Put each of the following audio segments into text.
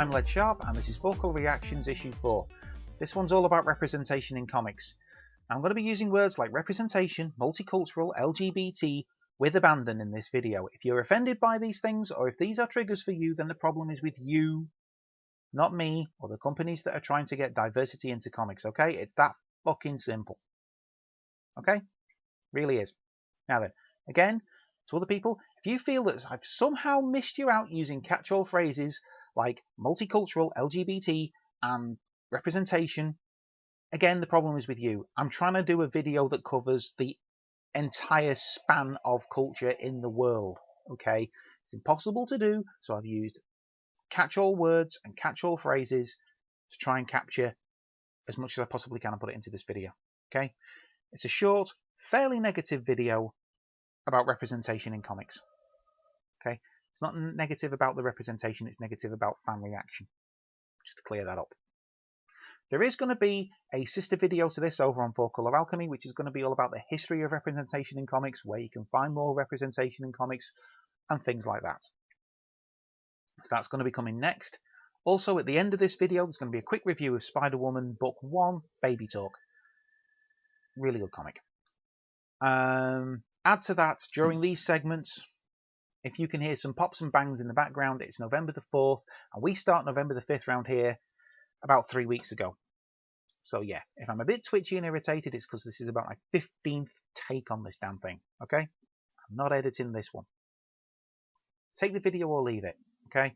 I'm Led Sharp and this is Full Colour Reactions Issue 4. This one's all about representation in comics. I'm going to be using words like representation, multicultural, LGBT with abandon in this video. If you're offended by these things or if these are triggers for you, then the problem is with you, not me or the companies that are trying to get diversity into comics, okay? It's that fucking simple. Okay? Really is. Now then, again, to other people, if you feel that I've somehow missed you out using catch-all phrases like multicultural, LGBT, and representation, again, the problem is with you. I'm trying to do a video that covers the entire span of culture in the world, okay? It's impossible to do, so I've used catch-all words and catch-all phrases to try and capture as much as I possibly can and put it into this video, okay? It's a short, fairly negative video about representation in comics, okay? It's not negative about the representation, it's negative about fan reaction, just to clear that up. There is going to be a sister video to this over on Full Colour Alchemy, which is going to be all about the history of representation in comics, where you can find more representation in comics, and things like that. So that's going to be coming next. Also, at the end of this video, there's going to be a quick review of Spider-Woman Book 1, Baby Talk. Really good comic. Add to that, during these segments, if you can hear some pops and bangs in the background, it's November the 4th, and we start November the 5th round here about 3 weeks ago. So yeah, if I'm a bit twitchy and irritated, it's because this is about my 15th take on this damn thing, okay? I'm not editing this one. Take the video or leave it, okay?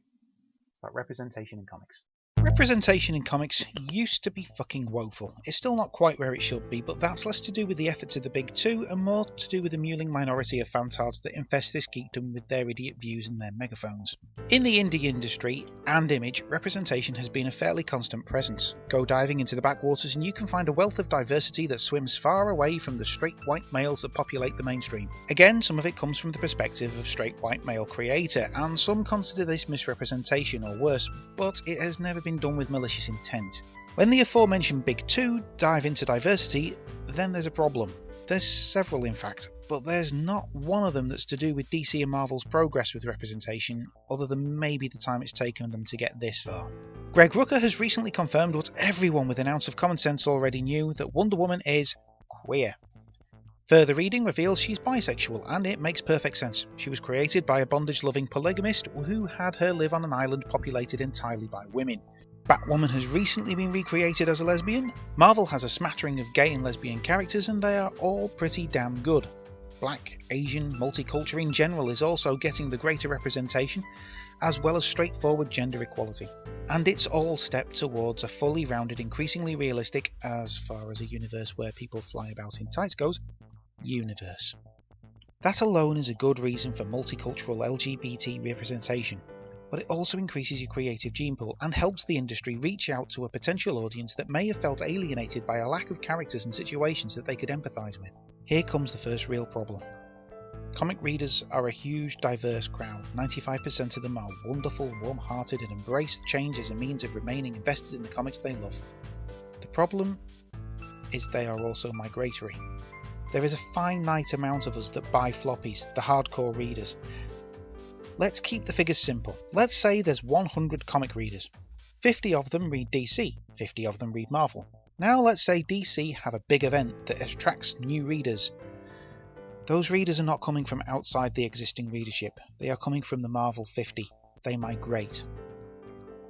It's about representation in comics. Representation in comics used to be fucking woeful. It's still not quite where it should be, but that's less to do with the efforts of the big two and more to do with the mewling minority of fantards that infest this geekdom with their idiot views and their megaphones. In the indie industry and image, representation has been a fairly constant presence. Go diving into the backwaters and you can find a wealth of diversity that swims far away from the straight white males that populate the mainstream. Again, some of it comes from the perspective of straight white male creator, and some consider this misrepresentation or worse, but it has never been done with malicious intent. When the aforementioned big two dive into diversity, then there's a problem. There's several in fact, but there's not one of them that's to do with DC and Marvel's progress with representation, other than maybe the time it's taken them to get this far. Greg Rucka has recently confirmed what everyone with an ounce of common sense already knew, that Wonder Woman is queer. Further reading reveals she's bisexual, and it makes perfect sense. She was created by a bondage-loving polygamist who had her live on an island populated entirely by women. Batwoman has recently been recreated as a lesbian. Marvel has a smattering of gay and lesbian characters, and they are all pretty damn good. Black, Asian, multicultural in general is also getting the greater representation, as well as straightforward gender equality. And it's all stepped towards a fully rounded, increasingly realistic, as far as a universe where people fly about in tights goes, universe. That alone is a good reason for multicultural LGBT representation, but it also increases your creative gene pool and helps the industry reach out to a potential audience that may have felt alienated by a lack of characters and situations that they could empathise with. Here comes the first real problem. Comic readers are a huge, diverse crowd. 95% of them are wonderful, warm-hearted and embrace change as a means of remaining invested in the comics they love. The problem is they are also migratory. There is a finite amount of us that buy floppies, the hardcore readers. Let's keep the figures simple. Let's say there's 100 comic readers. 50 of them read DC, 50 of them read Marvel. Now let's say DC have a big event that attracts new readers. Those readers are not coming from outside the existing readership. They are coming from the Marvel 50. They migrate.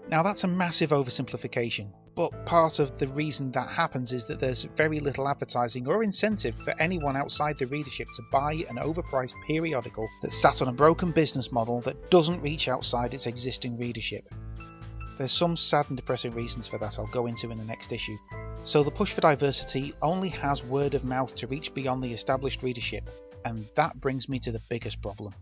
Now that's a massive oversimplification, but part of the reason that happens is that there's very little advertising or incentive for anyone outside the readership to buy an overpriced periodical that's sat on a broken business model that doesn't reach outside its existing readership. There's some sad and depressing reasons for that I'll go into in the next issue. So the push for diversity only has word of mouth to reach beyond the established readership, and that brings me to the biggest problem.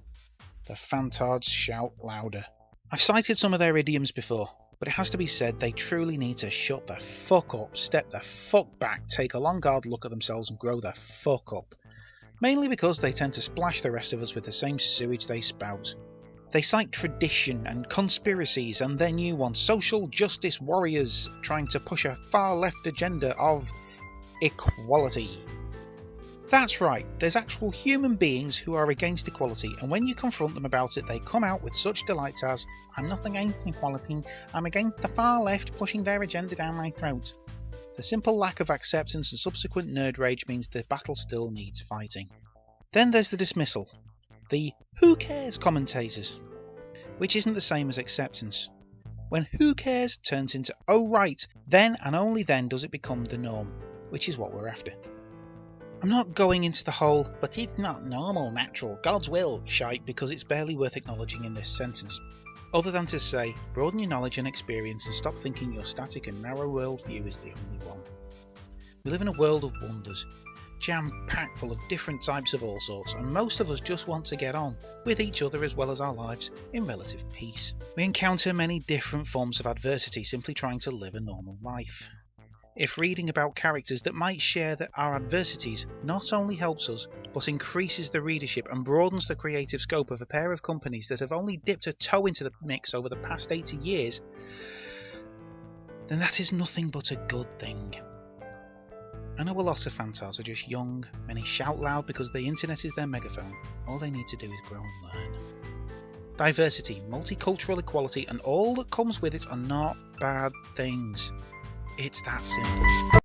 The fantards shout louder. I've cited some of their idioms before, but it has to be said they truly need to shut the fuck up, step the fuck back, take a long hard look at themselves and grow the fuck up. Mainly because they tend to splash the rest of us with the same sewage they spout. They cite tradition and conspiracies and their new one, social justice warriors trying to push a far left agenda of equality. That's right, there's actual human beings who are against equality, and when you confront them about it, they come out with such delights as, "I'm not against equality, I'm against the far left pushing their agenda down my throat." The simple lack of acceptance and subsequent nerd rage means the battle still needs fighting. Then there's the dismissal, the "who cares" commentators, which isn't the same as acceptance. When "who cares" turns into "oh right," then and only then does it become the norm, which is what we're after. I'm not going into the whole "but it's not normal, natural, God's will" shite because it's barely worth acknowledging in this sentence, other than to say broaden your knowledge and experience and stop thinking your static and narrow worldview is the only one. We live in a world of wonders, jam-packed full of different types of all sorts, and most of us just want to get on, with each other as well as our lives, in relative peace. We encounter many different forms of adversity simply trying to live a normal life. If reading about characters that might share our adversities not only helps us, but increases the readership and broadens the creative scope of a pair of companies that have only dipped a toe into the mix over the past 80 years, then that is nothing but a good thing. I know a lot of Phantasm are just young, many shout loud because the internet is their megaphone. All they need to do is grow and learn. Diversity, multicultural equality, and all that comes with it are not bad things. It's that simple.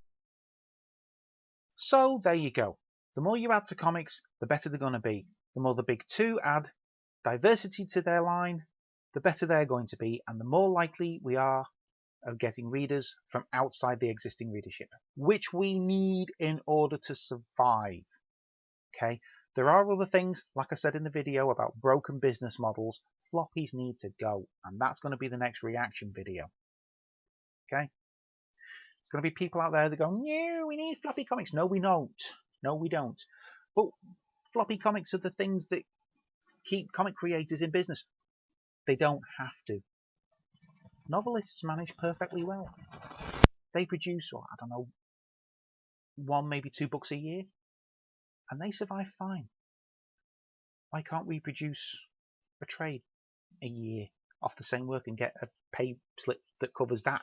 So there you go. The more you add to comics, the better they're going to be. The more the big two add diversity to their line, the better they're going to be, and the more likely we are of getting readers from outside the existing readership, which we need in order to survive. Okay, there are other things, like I said in the video about broken business models. Floppies need to go, and that's going to be the next reaction video. Okay, there's going to be people out there that go, "No, we need floppy comics." No, we don't. No, we don't. But floppy comics are the things that keep comic creators in business. They don't have to. Novelists manage perfectly well. They produce, I don't know, 1, maybe 2 books a year, and they survive fine. Why can't we produce a trade a year off the same work and get a pay slip that covers that,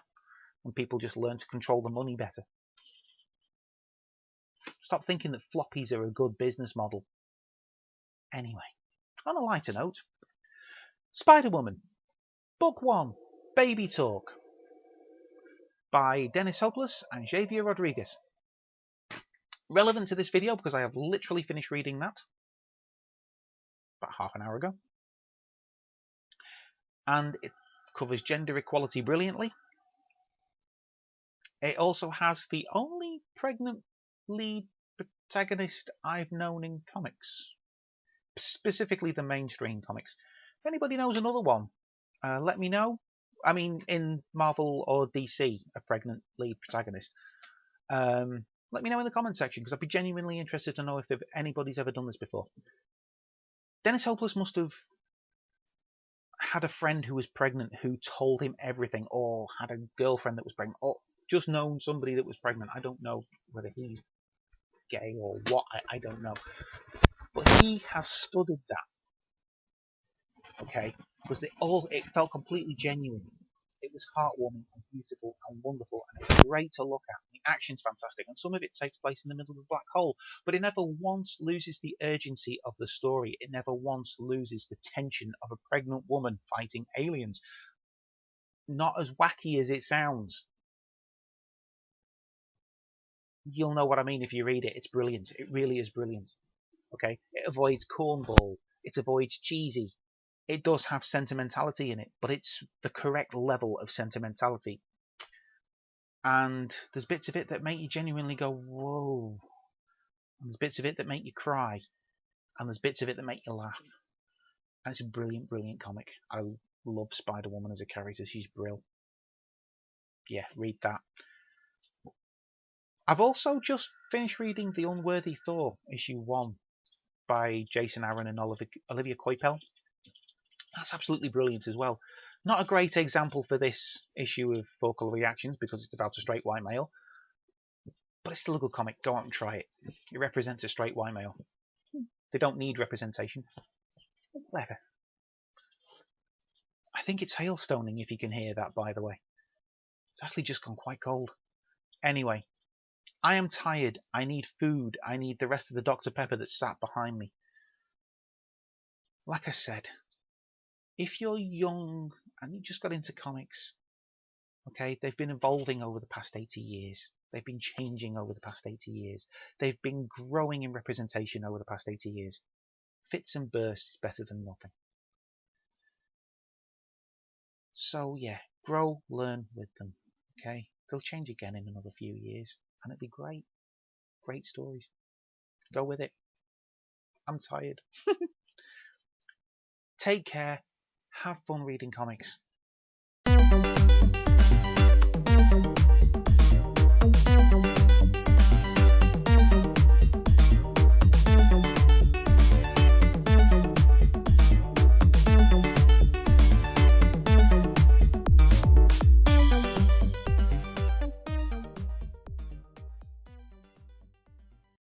and people just learn to control the money better? Stop thinking that floppies are a good business model. Anyway, on a lighter note, Spider-Woman, Book 1, Baby Talk, by Dennis Hopeless and Xavier Rodriguez. Relevant to this video because I have literally finished reading that about half an hour ago. And it covers gender equality brilliantly. It also has the only pregnant lead protagonist I've known in comics, specifically the mainstream comics. If anybody knows another one, let me know. I mean, in Marvel or DC, a pregnant lead protagonist. Let me know in the comment section, because I'd be genuinely interested to know if anybody's ever done this before. Dennis Hopeless must have had a friend who was pregnant who told him everything, or had a girlfriend that was pregnant, or just known somebody that was pregnant. I don't know whether he's gay or what, I don't know. But he has studied that, okay? Because it felt completely genuine. It was heartwarming and beautiful and wonderful, and it's great to look at. The action's fantastic, and some of it takes place in the middle of a black hole, but it never once loses the urgency of the story. It never once loses the tension of a pregnant woman fighting aliens. Not as wacky as it sounds. You'll know what I mean if you read it. It's brilliant. It really is brilliant. Okay? It avoids cornball. It avoids cheesy. It does have sentimentality in it, but it's the correct level of sentimentality. And there's bits of it that make you genuinely go, whoa. And there's bits of it that make you cry. And there's bits of it that make you laugh. And it's a brilliant, brilliant comic. I love Spider-Woman as a character. She's brilliant. Yeah, read that. I've also just finished reading The Unworthy Thor, issue 1, by Jason Aaron and Olivia Coipel. That's absolutely brilliant as well. Not a great example for this issue of vocal reactions because it's about a straight white male, but it's still a good comic. Go out and try it. It represents a straight white male. They don't need representation. Clever. I think it's hailstoning, if you can hear that, by the way. It's actually just gone quite cold. Anyway, I am tired. I need food. I need the rest of the Dr. Pepper that's sat behind me. Like I said, if you're young and you just got into comics, okay, they've been evolving over the past 80 years. They've been changing over the past 80 years. They've been growing in representation over the past 80 years. Fits and bursts better than nothing. So yeah, grow, learn with them. Okay, they'll change again in another few years, and it'll be great. Great stories. Go with it. I'm tired. Take care. Have fun reading comics.